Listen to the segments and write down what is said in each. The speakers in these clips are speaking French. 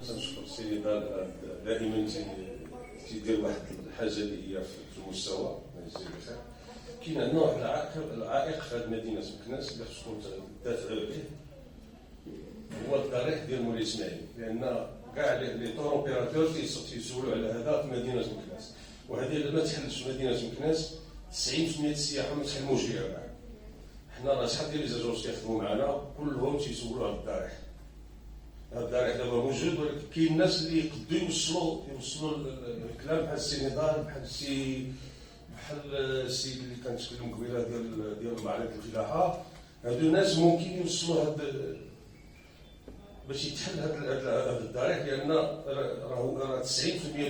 تنشكر السيد دائما تيدير واحد الحاجه اللي هي في المستوى الله يجزيه بخير. كاين عندنا واحد العائق في هذه مدينه مكناس اللي خصكم تدافعوا عليه، هو الضريح ديال مولاي اسماعيل، لان كاع لي طور اوبيراتور تيسولوا على هذا في مدينه مكناس، وهذه الا ما تحلش في مدينه مكناس 90% السياحه ما تحلموش ليها كاع. حنا راه شحال ديال لي زاجونس كيخدموا معنا كلهم تيسولوا على الضريح. هذا الضريح دابا موجود، ولكن كاين الناس اللي يقدروا يوصلوا الكلام بحال السينيغال، بحال السيد اللي كنتكلم قبيله ديال معرض الفلاحه. هادو ناس ممكن يوصلوا هاد باش يتحل هذا الضريح، لان راه 90%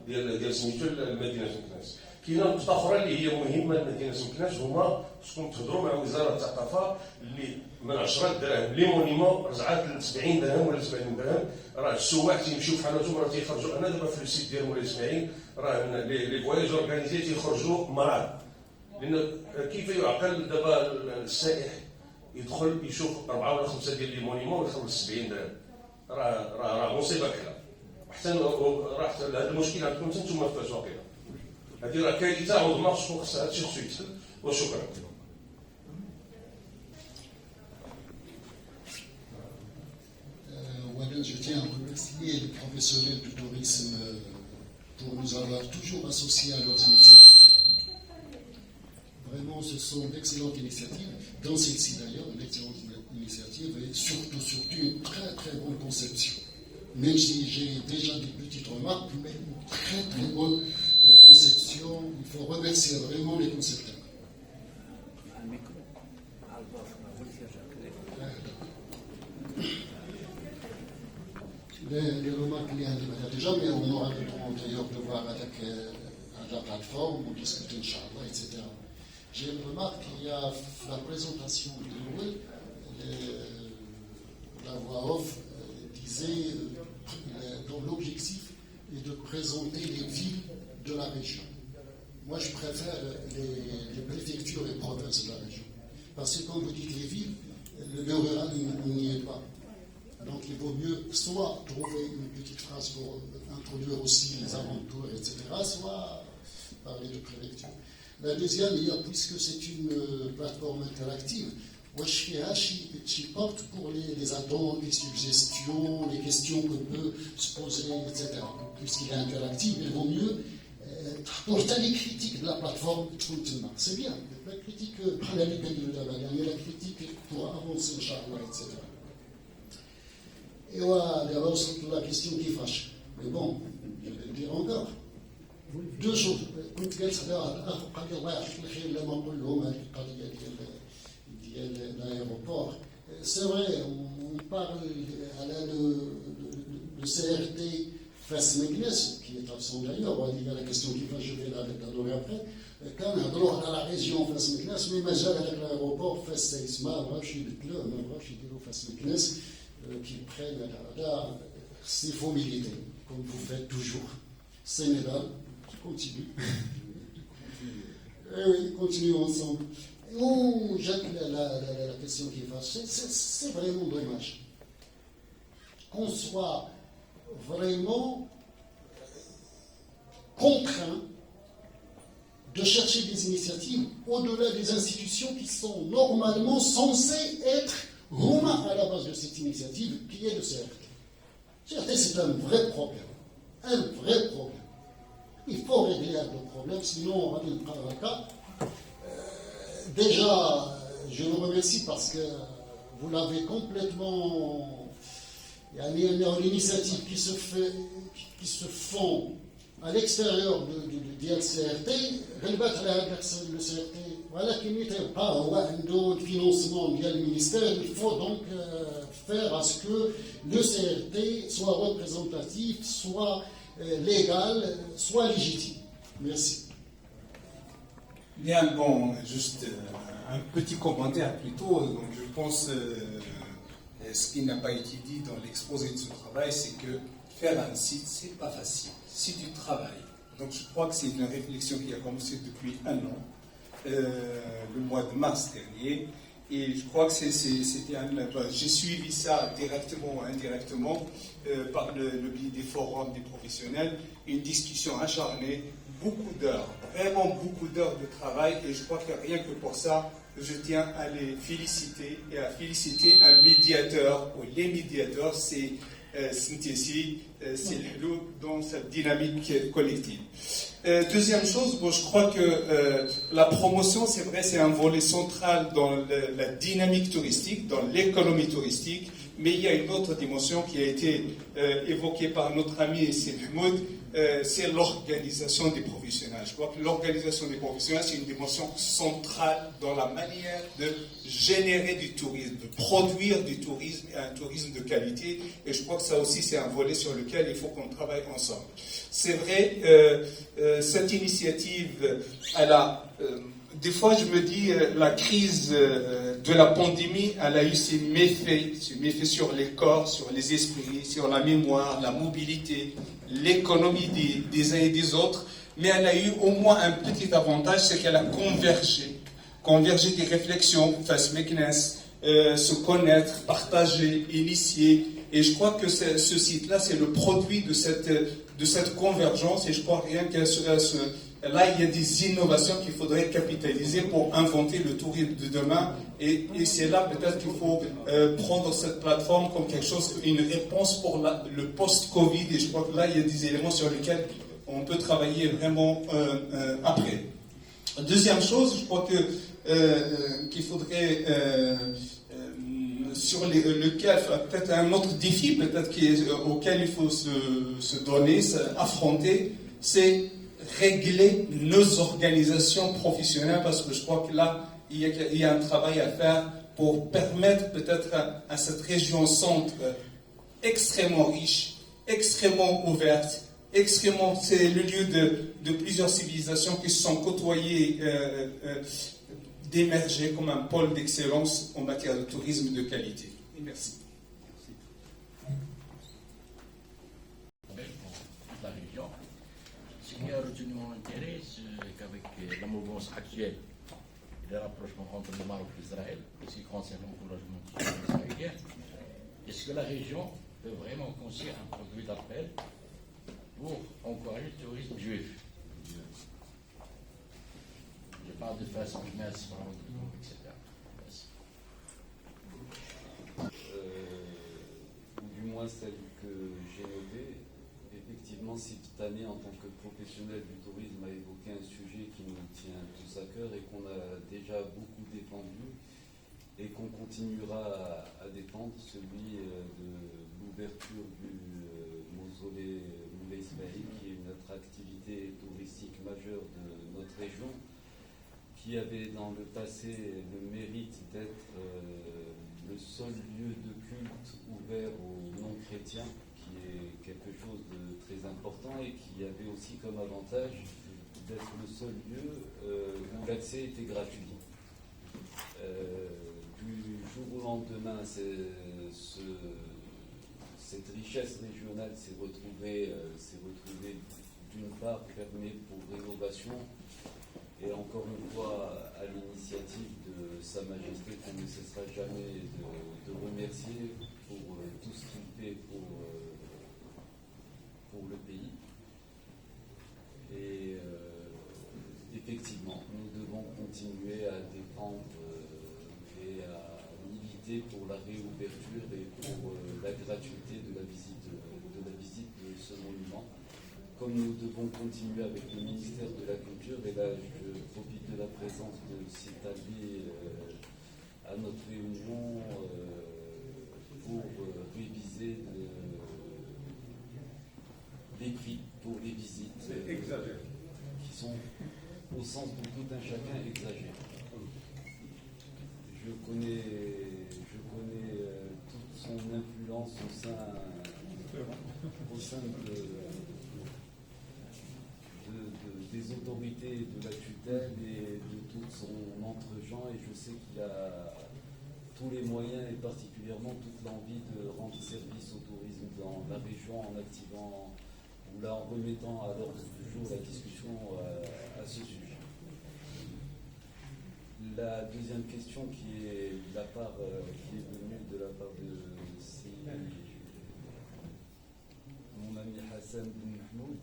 ديال سميتو المدينه مكناس. كاينه نقطه اخرى اللي هي مهمه لمدينه مكناس، هما خصكم تهضروا مع وزاره الثقافه اللي من 10 دراهم لي مونيمون رجعات ل 70 درهم ولا 70 درهم. راه السواح تيمشيو في حالاتهم، راه تيخرجوا. انا دابا في السيت ديال مولاي اسماعيل راه لي فواياج اورغانيزي تيخرجوا مرض، لان كيف يعقل دابا السائح يدخل يشوف 4 ولا 5 ديال لي مونيمون ويخلص 70 درهم؟ راه مصيبه كبيره. حتى هذا المشكل عندكم انتم في التسويق، هذه راه كارثه عظمى خصها هادشي خصو يتحل. وشكرا. Je tiens à remercier les professionnels du tourisme pour nous avoir toujours associés à leurs initiatives. Vraiment, ce sont d'excellentes initiatives. Dans celle-ci d'ailleurs, une excellente initiative et surtout une très très bonne conception. Même si j'ai déjà des petites remarques, mais une très très bonne conception. Il faut remercier vraiment les concepteurs. Les remarques qu'il y a déjà, mais on aura le temps d'ailleurs de voir avec la plateforme, on discute, Inch'Allah, etc. J'ai une remarque qu'il y a la présentation de Noël, la voix off disait dont l'objectif est de présenter les villes de la région. Moi, je préfère les préfectures et provinces de la région. Parce que quand vous dites les villes, le rural n'y est pas. Donc il vaut mieux soit trouver une petite phrase pour introduire aussi les alentours, etc., soit parler de préfecture. La deuxième, puisque c'est une plateforme interactive, qui porte pour les attentes, les suggestions, les questions qu'on peut se poser, etc. Puisqu'il est interactif, il vaut mieux porter les critiques de la plateforme. C'est bien, la critique la critique pour avancer, Inch'Allah, etc. Et voilà, d'abord, c'est la question qui fâche. Mais bon, je vais le dire encore. Deux choses. كنت جالس قال لي الله يعطيك الخير لما نقول لهم هذه القضيه ديال l'aéroport. C'est vrai, on parle à le CRT Fès Meknès, qui est absent d'ailleurs, on dit la question qui fâche, je vais la donner après. كان هضروا على la région Fès Meknès, mais مازال هذاك l'aéroport Fès سيسما ما بغاوش يبدلوه، ما بغاوش يديروا Fès Meknès. Qui prennent là, il faut militer, comme vous faites toujours. Sénégal, continue. Oui, continuons ensemble. Oh, j'aime la question qui est fâchée. C'est vraiment dommage qu'on soit vraiment contraint de chercher des initiatives au-delà des institutions qui sont normalement censées être Roma à la base de cette initiative qui est le CRT. CRT, c'est un vrai problème. Un vrai problème. Il faut régler le problème, sinon on va prendre un cas. Déjà, je vous remercie parce que vous l'avez complètement. Il y a une initiative qui se font à l'extérieur du CRT. Le CRT. Voilà qu'il n'y a pas un financement via le ministère. Il faut donc faire à ce que le CRT soit représentatif, soit légal, soit légitime. Merci. Bien, bon, juste un petit commentaire plutôt. Donc, je pense ce qui n'a pas été dit dans l'exposé de ce travail, c'est que faire un site, c'est pas facile. C'est du travail. Donc, je crois que c'est une réflexion qui a commencé depuis un an. Le mois de mars dernier, Et je crois que j'ai suivi ça directement ou indirectement par le biais des forums des professionnels, une discussion acharnée, beaucoup d'heures, vraiment beaucoup d'heures de travail, et je crois que rien que pour ça, je tiens à les féliciter et à féliciter un médiateur, ou les médiateurs, c'est Sintesi, c'est le dans cette dynamique collective. Deuxième chose, bon, je crois que la promotion, c'est vrai, c'est un volet central dans la dynamique touristique, dans l'économie touristique, mais il y a une autre dimension qui a été évoquée par notre ami Sim Mahmoud, c'est l'organisation des professionnels. Je crois que l'organisation des professionnels, c'est une dimension centrale dans la manière de générer du tourisme, de produire du tourisme et un tourisme de qualité. Et je crois que ça aussi, c'est un volet sur lequel il faut qu'on travaille ensemble. C'est vrai, cette initiative, elle a... des fois, je me dis, la crise de la pandémie, elle a eu ses méfaits sur les corps, sur les esprits, sur la mémoire, la mobilité, l'économie des uns et des autres, mais elle a eu au moins un petit avantage, c'est qu'elle a convergé des réflexions, se connaître, partager, initier, et je crois que ce site-là, c'est le produit de cette convergence, et je crois rien qu'à là, il y a des innovations qu'il faudrait capitaliser pour inventer le tourisme de demain. Et c'est là peut-être qu'il faut prendre cette plateforme comme quelque chose, une réponse pour le post-Covid. Et je crois que là, il y a des éléments sur lesquels on peut travailler vraiment après. Deuxième chose, je crois qu'il faudrait, sur lequel, peut-être un autre défi peut-être auquel il faut se donner, affronter, c'est régler nos organisations professionnelles, parce que je crois que là, il y a un travail à faire pour permettre peut-être à cette région centre extrêmement riche, extrêmement ouverte, c'est le lieu de plusieurs civilisations qui se sont côtoyées, d'émerger comme un pôle d'excellence en matière de tourisme de qualité. Et merci. Ce qui a retenu mon intérêt, c'est qu'avec la mouvance actuelle et le rapprochement entre le Maroc et Israël, en ce qui concerne l'encouragement du tourisme israélien, est-ce que la région peut vraiment construire un produit d'appel pour encourager le tourisme juif? Je parle de façon mince, etc. Merci. Ou du moins celle que j'ai notée. Effectivement, cette année, en tant que professionnel du tourisme, a évoqué un sujet qui nous tient tous à cœur et qu'on a déjà beaucoup défendu et qu'on continuera à défendre, celui de l'ouverture du mausolée Moulay Ismaïl, qui est une autre activité touristique majeure de notre région, qui avait dans le passé le mérite d'être le seul lieu de culte ouvert aux non-chrétiens, qui est quelque chose de très important et qui avait aussi comme avantage d'être le seul lieu où l'accès était gratuit. Du jour au lendemain, cette richesse régionale s'est retrouvée d'une part fermée pour rénovation, et encore une fois à l'initiative de Sa Majesté, qu'on ne cessera jamais de remercier pour tout ce qu'il fait pour le pays. Et effectivement, nous devons continuer à défendre et à militer pour la réouverture et pour la gratuité de la visite de ce monument. Comme nous devons continuer avec le ministère de la Culture, et là je profite de la présence de Citali à notre réunion pour réviser les prix pour les visites qui sont, au sens de tout un chacun, exagérés. Je connais toute son influence au sein des autorités de la tutelle et de tout son entre-gens, et je sais qu'il a tous les moyens et particulièrement toute l'envie de rendre service au tourisme dans la région en activant ou là en remettant à l'ordre du jour la discussion à ce sujet. La deuxième question qui est venue de la part de mon ami Hassan Ben Mahmoud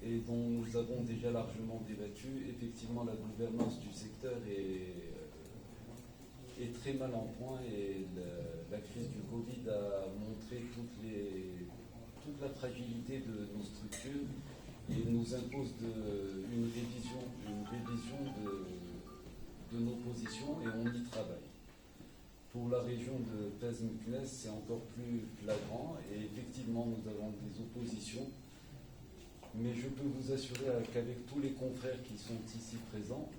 et dont nous avons déjà largement débattu. Effectivement, la gouvernance du secteur est très mal en point et la crise du Covid a montré toute la fragilité de nos structures et nous impose une révision de nos positions et on y travaille. Pour la région de Fès-Meknès, c'est encore plus flagrant et effectivement nous avons des oppositions, mais je peux vous assurer qu'avec tous les confrères qui sont ici présents,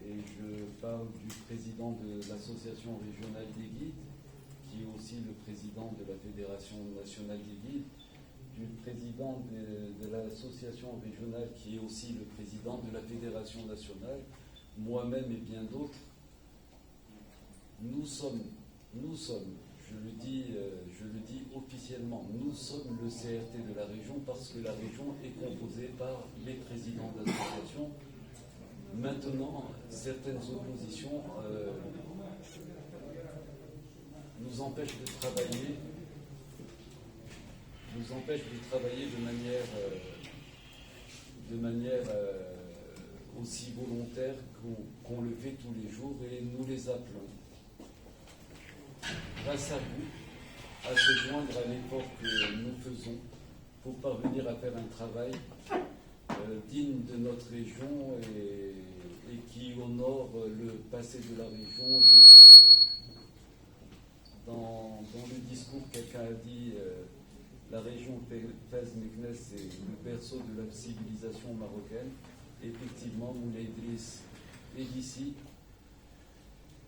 et je parle du président de l'association régionale des guides, qui est aussi le président de la Fédération nationale des guides, du président de l'association régionale qui est aussi le président de la Fédération nationale, moi-même et bien d'autres, nous sommes, je le dis officiellement, nous sommes le CRT de la région parce que la région est composée par les présidents d'associations. Maintenant, certaines oppositions nous empêchent de travailler de manière aussi volontaire qu'on le fait tous les jours et nous les appelons. Grâce à vous, à se joindre à l'effort que nous faisons pour parvenir à faire un travail digne de notre région et qui honore le passé de la région. Dans le discours, quelqu'un a dit la région Fès-Meknès est le berceau de la civilisation marocaine. Effectivement, Moulay Idriss est d'ici.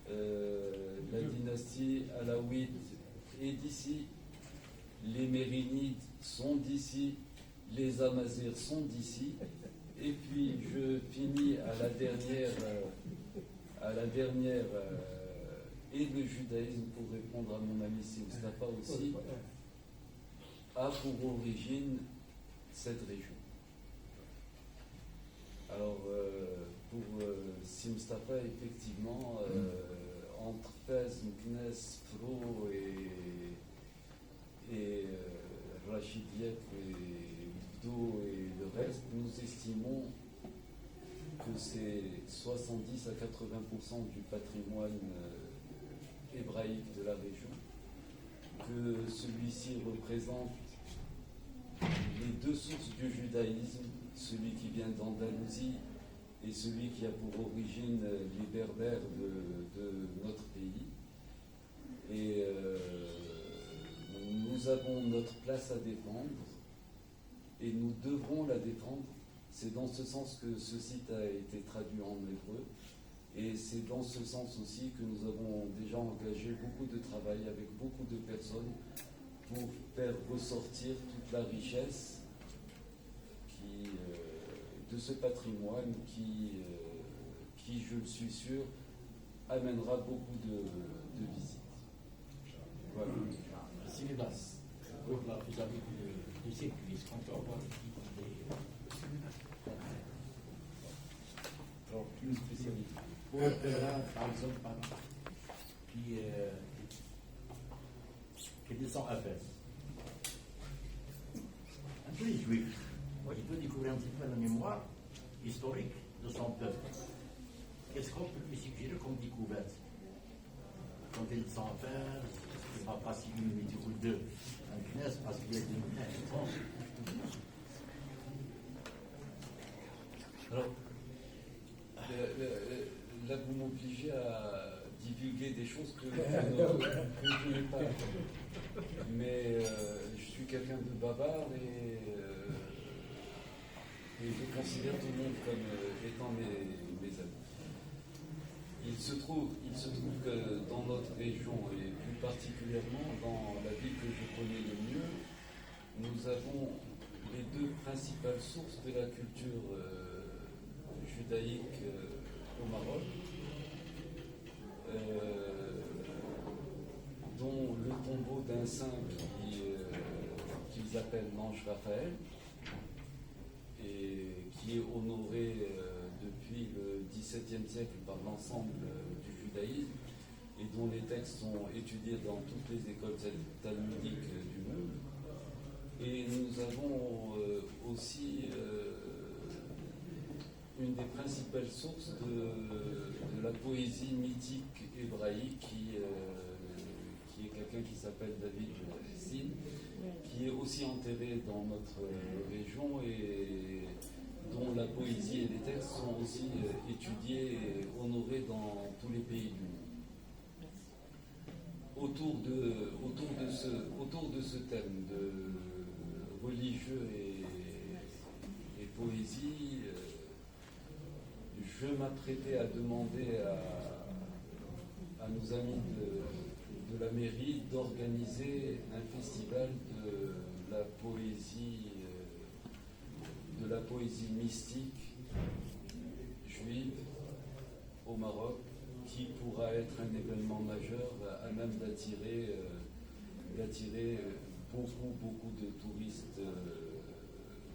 La dynastie alaouite est d'ici. Les Mérinides sont d'ici. Les Amazirs sont d'ici. Et puis je finis à la dernière et le judaïsme, pour répondre à mon ami Mustafa aussi, a pour origine cette région. Alors, pour Mustafa, effectivement, entre Fès, Meknès, Fro et Rachid Diep et Bdo et le reste, nous estimons que c'est 70 à 80% du patrimoine hébraïque de la région, que celui-ci représente les deux sources du judaïsme, celui qui vient d'Andalousie et celui qui a pour origine les Berbères de notre pays. Et nous avons notre place à défendre et nous devrons la défendre. C'est dans ce sens que ce site a été traduit en hébreu et c'est dans ce sens aussi que nous avons déjà engagé beaucoup de travail avec beaucoup de personnes pour faire ressortir toute la richesse de ce patrimoine qui, je le suis sûr, amènera beaucoup de visites. Voilà. Silas, vous avez des cyclistes quand on va alors, une spécialité. Pour un pèlerin, par exemple, qui descend à Fès, un peu les juifs. Il peut découvrir un petit peu la mémoire historique de son peuple. Qu'est-ce qu'on peut lui suggérer comme découverte? Quand il s'en fait, il ne va pas signer une minute ou deux en Kness parce qu'il y a des minutes, je pense. Alors, là, vous m'obligez à divulguer des choses que je n'ai pas. Mais je suis quelqu'un de bavard et je considère tout le monde comme étant mes amis. Il se trouve que dans notre région, et plus particulièrement dans la ville que je connais le mieux, nous avons les deux principales sources de la culture judaïque au Maroc, dont le tombeau d'un saint qu'ils appellent l'ange Raphaël, et qui est honoré depuis le XVIIe siècle par l'ensemble du judaïsme et dont les textes sont étudiés dans toutes les écoles talmudiques du monde. Et nous avons aussi une des principales sources de la poésie mythique hébraïque qui est quelqu'un qui s'appelle David Sin, qui est aussi enterré dans notre région et dont la poésie et les textes sont aussi étudiés et honorés dans tous les pays du monde. Autour de ce thème de religieux et poésie, je m'apprêtais à demander à nos amis de la mairie d'organiser un festival de la poésie mystique juive au Maroc, qui pourra être un événement majeur à même d'attirer beaucoup de touristes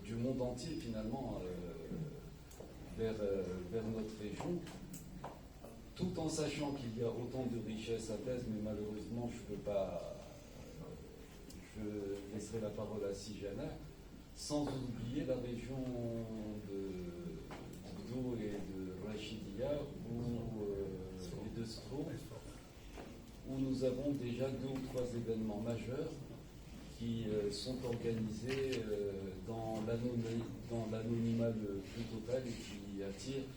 du monde entier finalement vers notre région, tout en sachant qu'il y a autant de richesses à Thèse, mais malheureusement je laisserai la parole à Sijana, sans oublier la région de Bdo et de Rachidia et de Sfo, où nous avons déjà 2 ou 3 événements majeurs qui sont organisés dans l'anonymat le plus total et qui attirent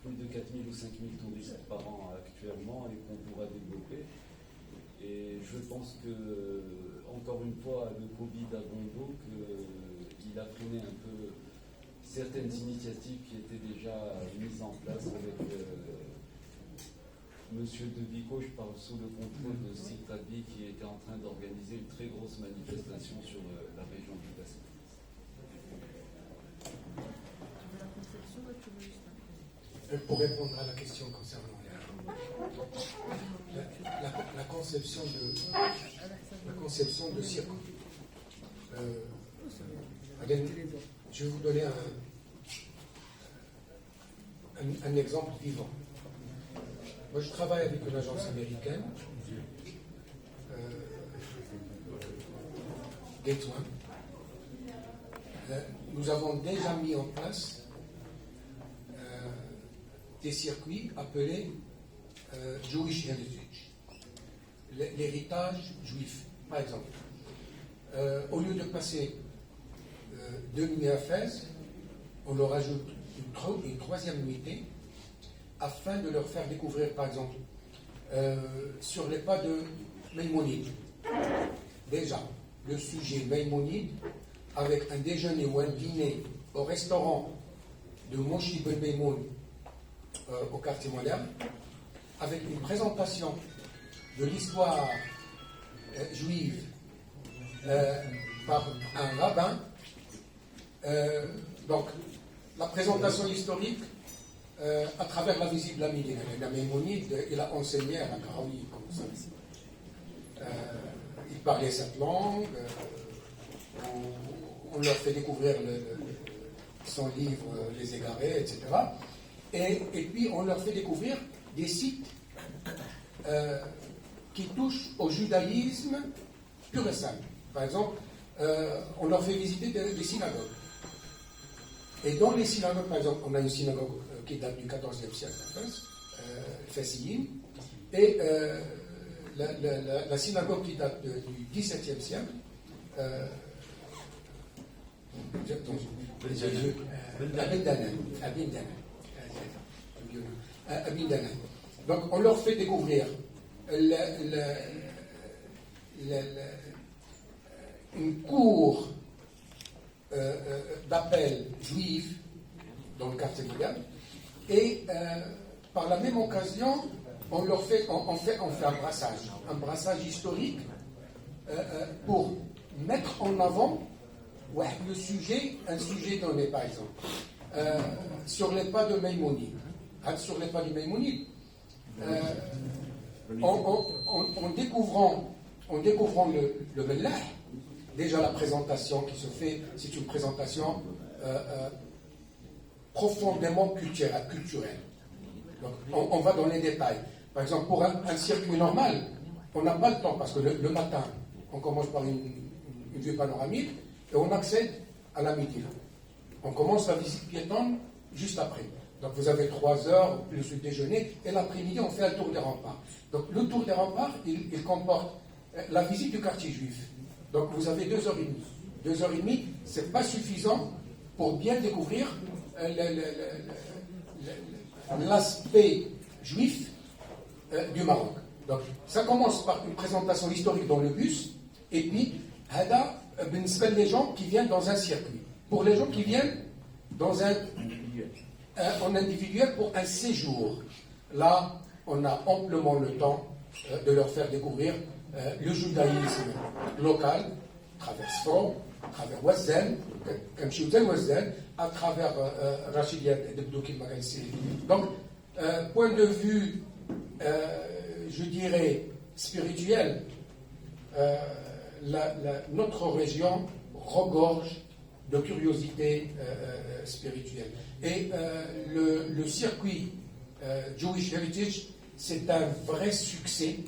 plus de 4000 ou 5000 touristes par an actuellement et qu'on pourra développer. Et je pense que, encore une fois, le Covid a bon dos, qu'il a freiné un peu certaines initiatives qui étaient déjà mises en place avec Monsieur De Vico, je parle sous le contrôle de Citabi, qui était en train d'organiser une très grosse manifestation sur la région du Bassin. Pour répondre à la question concernant la conception de cirque, je vais vous donner un exemple vivant. Moi, je travaille avec une agence américaine, Gateway. Nous avons déjà mis en place des circuits appelés Jewish Heritage, l'héritage juif, par exemple. Au lieu de passer 2 nuits à Fès, on leur ajoute une 3e nuitée afin de leur faire découvrir, par exemple, sur les pas de Maïmonide. Déjà, le sujet Maïmonide, avec un déjeuner ou un dîner au restaurant de Moshi Ben Maïmoun au quartier moderne, avec une présentation de l'histoire juive par un rabbin. Donc, la présentation historique à travers la visite de la Médina. La Maïmonide, il a enseigné à la Karaoui, comme ça. Il parlait cette langue, on leur fait découvrir son livre Les Égarés, etc. Et puis on leur fait découvrir des sites qui touchent au judaïsme pur et simple. Par exemple, on leur fait visiter des synagogues. Et dans les synagogues, par exemple, on a une synagogue qui date du XIVe siècle en Fès, Fessiyim, et la synagogue qui date du XVIIe siècle, Abindanan. Donc on leur fait découvrir une cour d'appel juive dans le quartier moderne, et par la même occasion on fait un brassage historique pour mettre en avant un sujet donné, par exemple, sur les pas de Maïmonide. Sur les pas de Maïmonide, en découvrant le Mellah, déjà la présentation qui se fait, c'est une présentation profondément culturel. Donc, on va dans les détails. Par exemple, pour un circuit normal, on n'a pas le temps, parce que le matin, on commence par une vue panoramique, et on accède à la Médina. On commence la visite piétonne juste après. Donc vous avez 3 heures, plus le déjeuner, et l'après-midi, on fait un tour des remparts. Donc le tour des remparts, il comporte la visite du quartier juif. Donc vous avez 2h30. 2h30, ce n'est pas suffisant pour bien découvrir l'aspect juif du Maroc. Donc ça commence par une présentation historique dans le bus, et puis, les gens qui viennent dans un circuit. Pour les gens qui viennent en individuel pour un séjour, là, on a amplement le temps de leur faire découvrir le judaïsme local, à travers Sfron, à travers Wazzen, à travers Rachidia de Magalsi. Donc, point de vue, je dirais, spirituel, notre région regorge de curiosité spirituelle. Et le circuit Jewish Heritage, c'est un vrai succès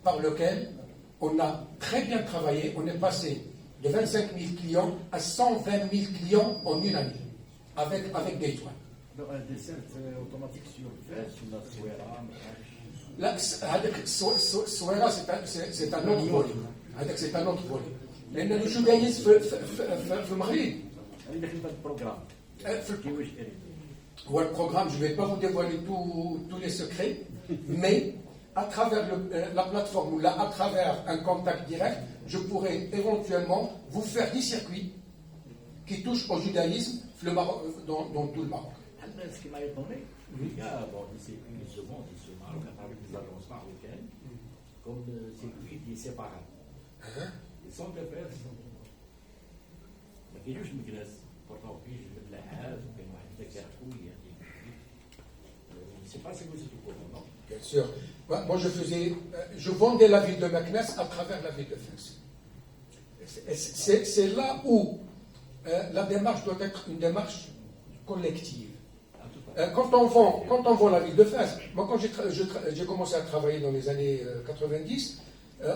par lequel on a très bien travaillé. On est passé de 25 000 clients à 120 000 clients en une année, avec des étoiles. Donc un dessert automatique sur la Souera. Souera, c'est un autre volet. C'est un autre volet. Mais le judaïsme في المغرب. Le programme, je ne vais pas vous dévoiler tous les secrets, mais à travers la plateforme ou à travers un contact direct, je pourrais éventuellement vous faire des circuits qui touchent au judaïsme dans tout le Maroc. Ce qui m'a étonné, il y a des circuits qui se montent ici au Maroc avec des agences marocaines, comme le circuit qui est séparé. Ils sont de faire, ما كاينوش مكناس بورطوغيز مثل العاد وكاين واحد الذكاء قوي c'est pas ce que vous êtes au courant, non? Bien sûr. Moi, je vendais la ville de Meknès à travers la ville de Fès. C'est là où la démarche doit être une démarche collective. Quand on vend la ville de Fès, moi quand j'ai commencé à travailler dans les années 90,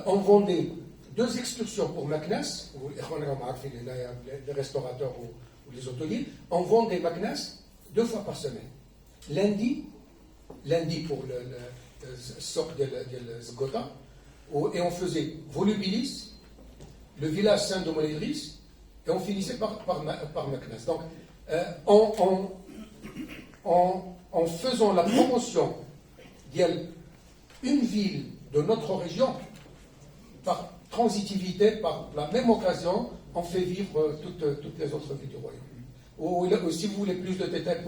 on vendait 2 excursions pour Meknès, les restaurateurs ou les hôteliers, on vendait Meknès 2 fois par semaine. Lundi pour le soc de Zgota, et on faisait Volubilis, le village saint de Molédris, et on finissait par Meknès. Donc, en faisant la promotion d'une ville de notre région, par transitivité, par la même occasion, on fait vivre toutes les autres villes du royaume. Ou si vous voulez plus de détails,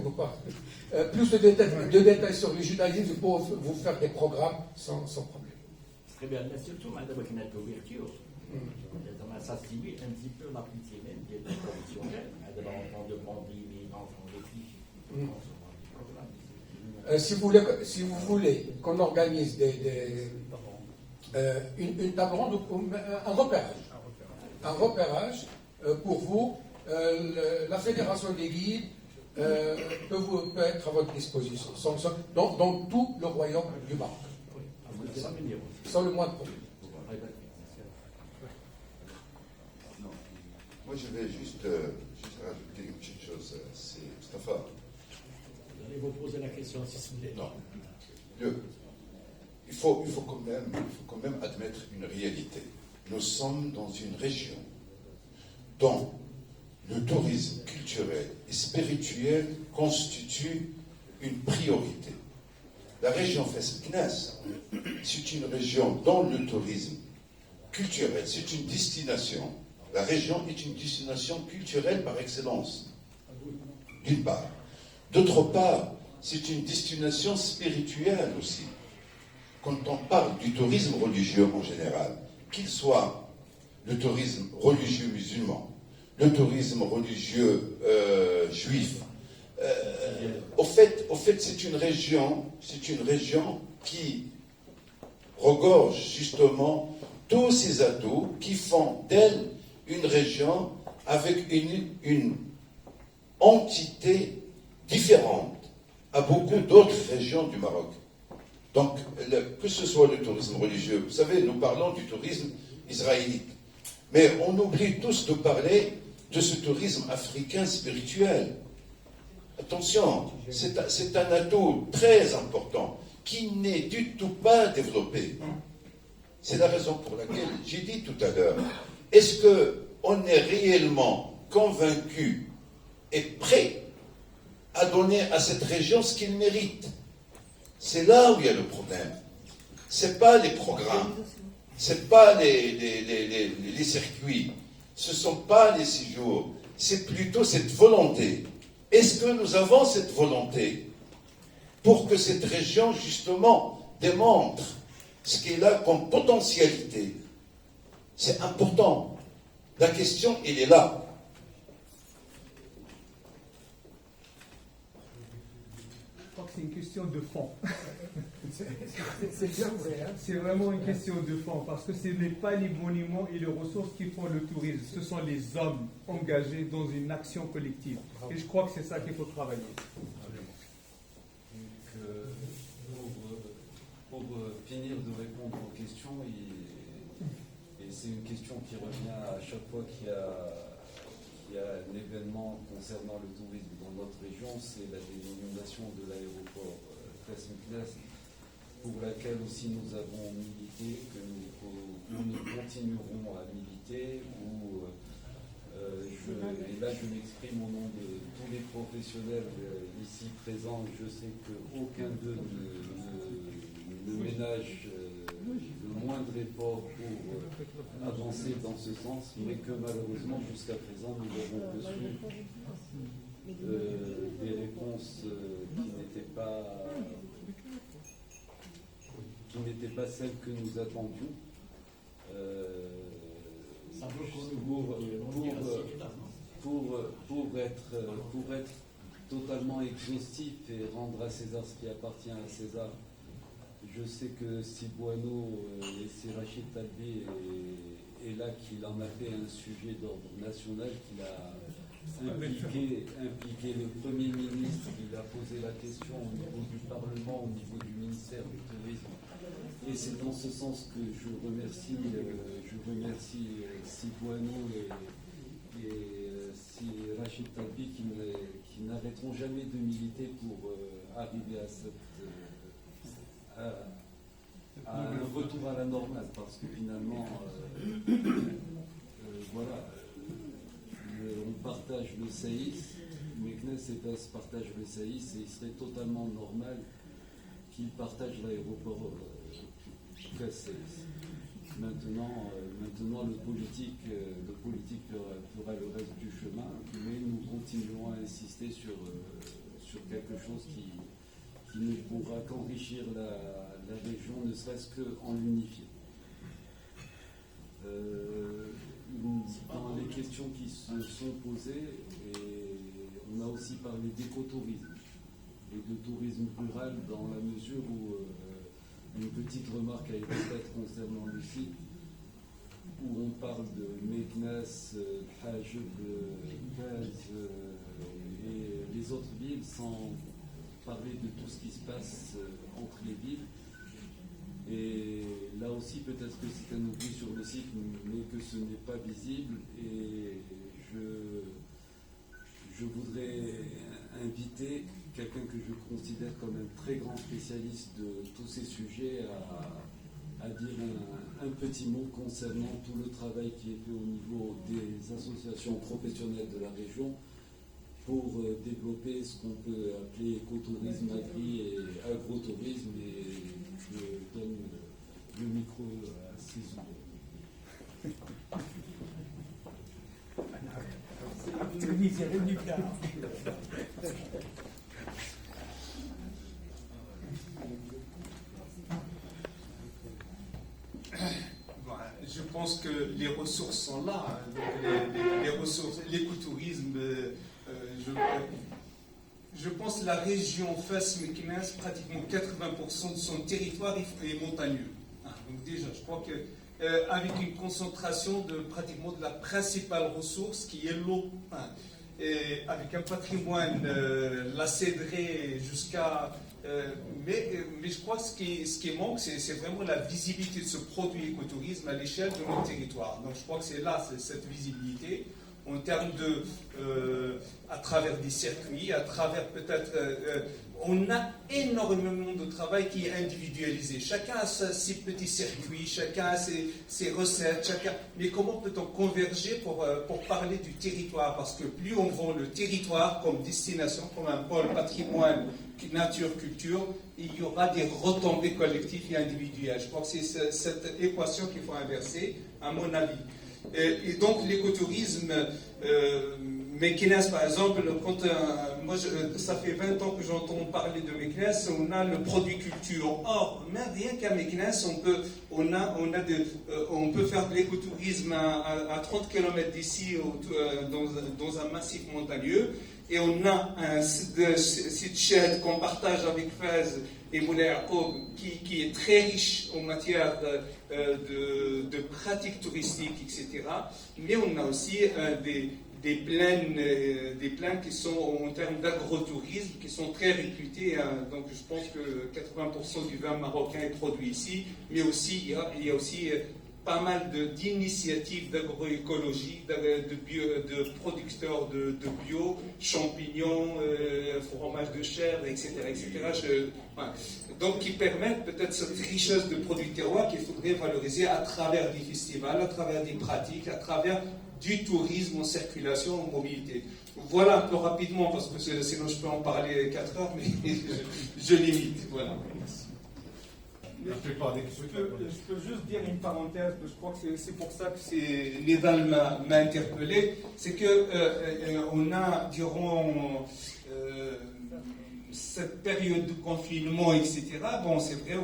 plus de détails sur le judaïsme, je peux vous faire des programmes sans problème. Très bien, mais surtout, madame, avec une ouverture, ça stimule un petit peu l'aptitude même des professionnels. On demande des enfants, des filles, si vous voulez qu'on organise une table ronde, un repérage pour vous, la fédération des guides peut être à votre disposition dans tout le royaume du Maroc, sans le moindre problème. Moi, je vais juste rajouter une petite chose. C'est Mustafa. Vous allez vous poser la question si vous voulez. Non. Il faut quand même admettre une réalité. Nous sommes dans une région dont le tourisme culturel et spirituel constitue une priorité. La région Fès-Meknès, c'est une région dont le tourisme culturel, c'est une destination. La région est une destination culturelle par excellence, d'une part. D'autre part, c'est une destination spirituelle aussi. Quand on parle du tourisme religieux en général, qu'il soit le tourisme religieux musulman, le tourisme religieux juif, au fait, c'est une région qui regorge justement tous ces atouts qui font d'elle une région avec une entité différente à beaucoup d'autres régions du Maroc. Donc, que ce soit le tourisme religieux, vous savez, nous parlons du tourisme israélite, mais on oublie tous de parler de ce tourisme africain spirituel. Attention, c'est un atout très important qui n'est du tout pas développé. C'est la raison pour laquelle j'ai dit tout à l'heure, est-ce qu'on est réellement convaincu et prêt à donner à cette région ce qu'il mérite? C'est là où il y a le problème. Ce n'est pas les programmes, ce n'est pas les circuits, ce ne sont pas les séjours, c'est plutôt cette volonté. Est-ce que nous avons cette volonté pour que cette région, justement, démontre ce qu'elle a comme potentialité? C'est important. La question, elle est là. Je crois que c'est une question de fond. C'est bien vrai, hein? C'est vraiment une question de fond, parce que ce n'est pas les monuments et les ressources qui font le tourisme, ce sont les hommes engagés dans une action collective. Et je crois que c'est ça qu'il faut travailler. Pour finir de répondre aux questions, et c'est une question qui revient à chaque fois qu'il y a un événement concernant le tourisme dans notre région, c'est la dénomination de l'aéroport Fès Meknès, pour laquelle aussi nous avons milité, que nous continuerons à militer, et là je m'exprime au nom de tous les professionnels ici présents. Je sais qu'aucun d'eux ne ménage le moindre effort pour avancer dans ce sens, mais que malheureusement jusqu'à présent nous avons reçu des réponses qui n'étaient pas celles que nous attendions. Pour être totalement exhaustif et rendre à César ce qui appartient à César, je sais que si Boineau et si Rachid Talbi est là, qu'il en a fait un sujet d'ordre national, qu'il a impliqué le Premier ministre, il a posé la question au niveau du Parlement, au niveau du ministère du Tourisme. Et c'est dans ce sens que je remercie si Boineau et si Rachid Talbi qui n'arrêteront jamais de militer pour arriver à un retour à la normale, parce que finalement, voilà, on partage le séisme, Meknès et Fès partagent le séisme, et il serait totalement normal qu'ils partagent l'aéroport Fès-Séisme. Maintenant, le politique fera le reste du chemin, mais nous continuerons à insister sur quelque chose qui ne pourra qu'enrichir la région, ne serait-ce qu'en l'unifiant. Dans les questions qui se sont posées, on a aussi parlé d'écotourisme et de tourisme rural, dans la mesure où une petite remarque a été faite concernant le site, où on parle de Meknès, Hajj, Baz et les autres villes, sans parler de tout ce qui se passe entre les villes. Et là aussi, peut-être que c'est un oubli sur le site, mais que ce n'est pas visible. Et je voudrais inviter quelqu'un que je considère comme un très grand spécialiste de tous ces sujets à dire un petit mot concernant tout le travail qui est fait au niveau des associations professionnelles de la région pour développer ce qu'on peut appeler écotourisme, agri et agrotourisme. Et je donne le micro à César. Je pense que les ressources sont là. Les ressources, l'écotourisme, je pense que la région Fès Meknès, pratiquement 80% de son territoire est montagneux. Donc déjà, je crois qu'avec une concentration de pratiquement de la principale ressource qui est l'eau. avec un patrimoine la céderait jusqu'à... mais je crois que ce qui manque, c'est vraiment la visibilité de ce produit écotourisme à l'échelle de notre territoire. Donc je crois que c'est là, cette visibilité, en termes de... à travers des circuits, à travers peut-être... on a énormément de travail qui est individualisé. Chacun a ses petits circuits, chacun a ses recettes, mais comment peut-on converger pour parler du territoire? Parce que plus on vend le territoire comme destination, comme un pôle patrimoine, nature, culture, il y aura des retombées collectives et individuelles. Je crois que c'est cette équation qu'il faut inverser, à mon avis. Et donc l'écotourisme... Meknès, par exemple, ça fait 20 ans que j'entends parler de Meknès, on a le produit culture. Or, même rien qu'à Meknès, on peut faire de l'écotourisme à 30 km d'ici, dans un massif montagneux, et on a un site shed qu'on partage avec Fès et Moulay Yacoub qui est très riche en matière de pratiques touristiques, etc. Mais on a aussi des plaines qui sont en termes d'agro-tourisme, qui sont très réputées. Donc je pense que 80% du vin marocain est produit ici, mais aussi il y a aussi pas mal d'initiatives d'agroécologie, de producteurs de bio, champignons, fromage de chèvre, etc. Donc qui permettent peut-être cette richesse de produits terroirs qu'il faudrait valoriser à travers des festivals, à travers des pratiques, à travers du tourisme en circulation, en mobilité. Voilà un peu rapidement, parce que sinon je peux en parler 4 heures, mais je limite. Voilà. Je peux juste dire une parenthèse, je crois que c'est pour ça que Nidal m'a interpellé, c'est que on a, durant cette période de confinement, etc., bon, c'est vrai,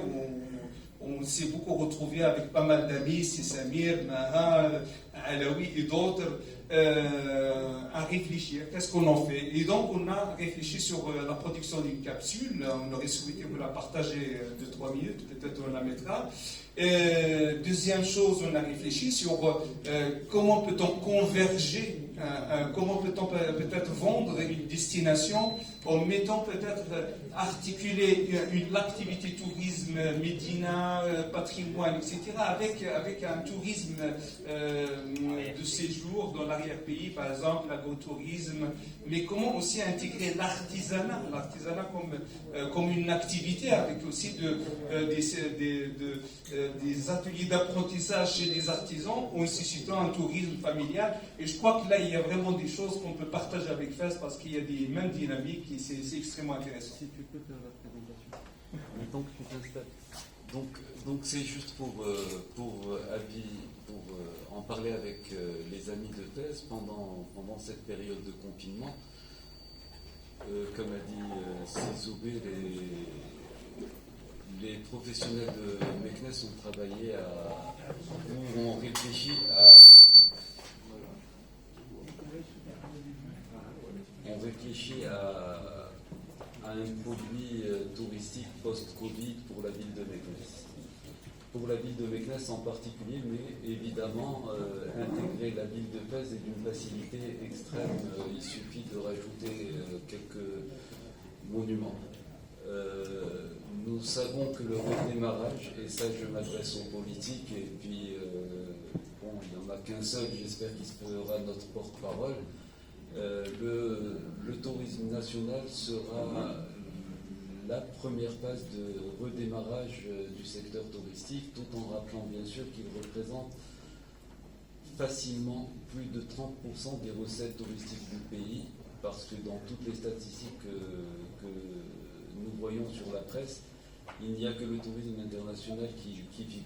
on s'est beaucoup retrouvé avec pas mal d'amis, c'est Samir, Maha, Alaoui et d'autres, à réfléchir. Qu'est-ce qu'on en fait? Et donc, on a réfléchi sur la production d'une capsule. On aurait souhaité vous la partager de 3 minutes, peut-être on la mettra. Deuxième chose, on a réfléchi sur comment peut-on converger, comment peut-on peut-être vendre une destination en mettant peut-être articuler l'activité tourisme, médina, patrimoine, etc., avec un tourisme de séjour dans l'arrière-pays, par exemple, l'agro-tourisme, mais comment aussi intégrer l'artisanat comme une activité, avec aussi des ateliers d'apprentissage chez les artisans, en suscitant un tourisme familial. Et je crois que là, il y a vraiment des choses qu'on peut partager avec Fès, parce qu'il y a des mêmes dynamiques et c'est extrêmement intéressant. Si tu peux faire la présentation. Donc tu t'installes. Donc c'est juste pour en parler avec les amis de Fès pendant cette période de confinement. Comme a dit Cézobé, les professionnels de Meknès ont travaillé ont réfléchi à un produit touristique post-Covid pour la ville de Meknès. Pour la ville de Meknès en particulier, mais évidemment, intégrer la ville de Fès est d'une facilité extrême. Il suffit de rajouter quelques monuments. Nous savons que le redémarrage, et ça je m'adresse aux politiques, et puis il n'y en a qu'un seul, j'espère qu'il sera notre porte-parole, le tourisme national sera la première phase de redémarrage du secteur touristique, tout en rappelant bien sûr qu'il représente facilement plus de 30% des recettes touristiques du pays, parce que dans toutes les statistiques que nous voyons sur la presse, il n'y a que le tourisme international qui figure.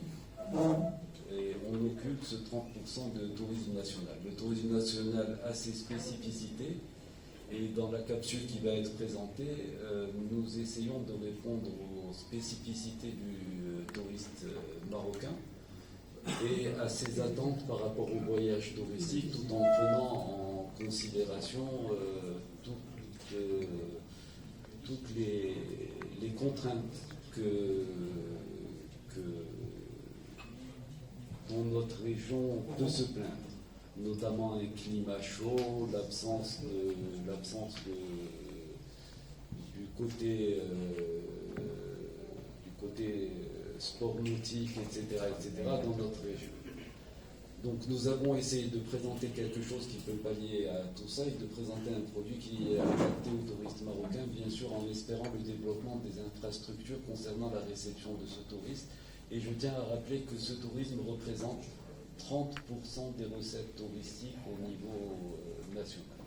Et on occulte ce 30% de tourisme national. Le tourisme national a ses spécificités, et dans la capsule qui va être présentée, nous essayons de répondre aux spécificités du touriste marocain et à ses attentes par rapport au voyage touristique, tout en prenant en considération toutes les contraintes dont notre région peut se plaindre. notamment un climat chaud, l'absence du côté sport nautique, etc., dans notre région. Donc nous avons essayé de présenter quelque chose qui peut pallier à tout ça et de présenter un produit qui est adapté aux touristes marocains, bien sûr en espérant le développement des infrastructures concernant la réception de ce tourisme. Et je tiens à rappeler que ce tourisme représente 30% des recettes touristiques au niveau national.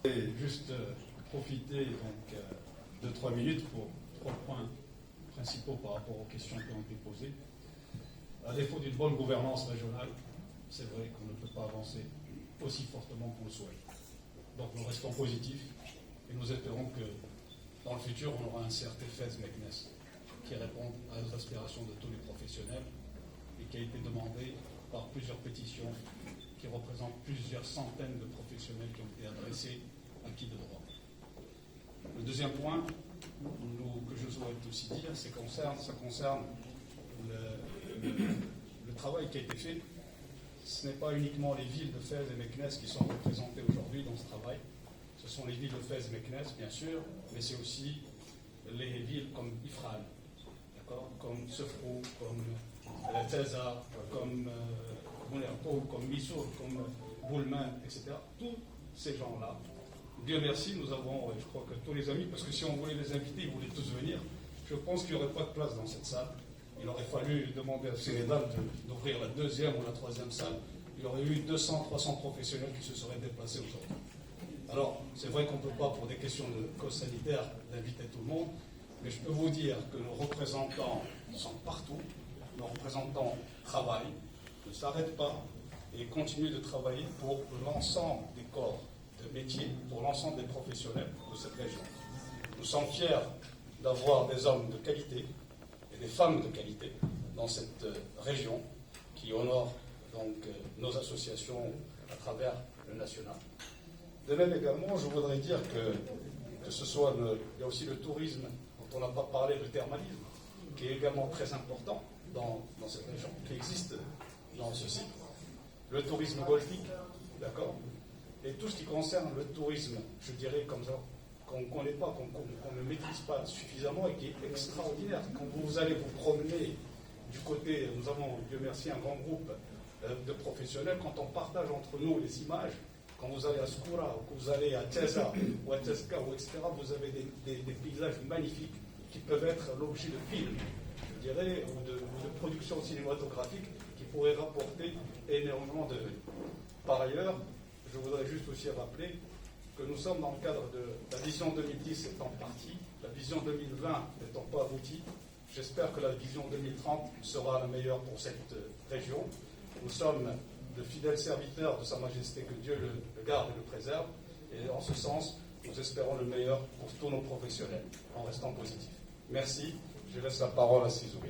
Et juste profiter donc 2-3 minutes pour 3 points principaux par rapport aux questions qui ont été posées. À défaut d'une bonne gouvernance régionale, c'est vrai qu'on ne peut pas avancer aussi fortement qu'on le souhaite. Donc nous restons positifs et nous espérons que dans le futur, on aura un CRT FES-MECNES qui répond à aux aspirations de tous les professionnels et qui a été demandé par plusieurs pétitions qui représentent plusieurs centaines de professionnels qui ont été adressés à qui de droit. Le deuxième point que je souhaite aussi dire, ça concerne le travail qui a été fait. Ce n'est pas uniquement les villes de Fès et Meknès qui sont représentées aujourd'hui dans ce travail. Ce sont les villes de Fès et Meknès, bien sûr, mais c'est aussi les villes comme Ifral, comme Sefrou, comme Teza, comme Mounerto, comme Missour, comme Boulman, etc. Tous ces gens-là. Dieu merci, nous avons, je crois que tous les amis, parce que si on voulait les inviter, ils voulaient tous venir. Je pense qu'il n'y aurait pas de place dans cette salle. Il aurait fallu demander à Sénégal d'ouvrir la deuxième ou la troisième salle. Il y aurait eu 200, 300 professionnels qui se seraient déplacés aujourd'hui. Alors, c'est vrai qu'on ne peut pas, pour des questions de cause sanitaire, d'inviter tout le monde, mais je peux vous dire que nos représentants sont partout, nos représentants travaillent, ne s'arrêtent pas et continuent de travailler pour l'ensemble des corps de métier, pour l'ensemble des professionnels de cette région. Nous sommes fiers d'avoir des hommes de qualité et des femmes de qualité dans cette région qui honorent donc nos associations à travers le national. De même également, je voudrais dire que ce soit il y a aussi le tourisme dont on n'a pas parlé, le thermalisme, qui est également très important dans cette région, qui existe dans ce site. Le tourisme golfique, d'accord, et tout ce qui concerne le tourisme, je dirais comme ça, qu'on ne connaît pas, qu'on ne maîtrise pas suffisamment et qui est extraordinaire. Quand vous allez vous promener du côté, nous avons, Dieu merci, un grand groupe de professionnels, quand on partage entre nous les images, quand vous allez à Skoura, ou que vous allez à Teza, ou à Tezka, ou etc., vous avez des paysages magnifiques qui peuvent être l'objet de films, je dirais, ou de productions cinématographiques qui pourraient rapporter énormément de... Par ailleurs, je voudrais juste aussi rappeler que nous sommes dans le cadre de la vision 2010 étant partie, la vision 2020 n'étant pas aboutie. J'espère que la vision 2030 sera la meilleure pour cette région. Nous sommes de fidèles serviteurs de Sa Majesté, que Dieu le garde et le préserve. Et en ce sens, nous espérons le meilleur pour tous nos professionnels, en restant positifs. Merci. Je laisse la parole à Sizoui.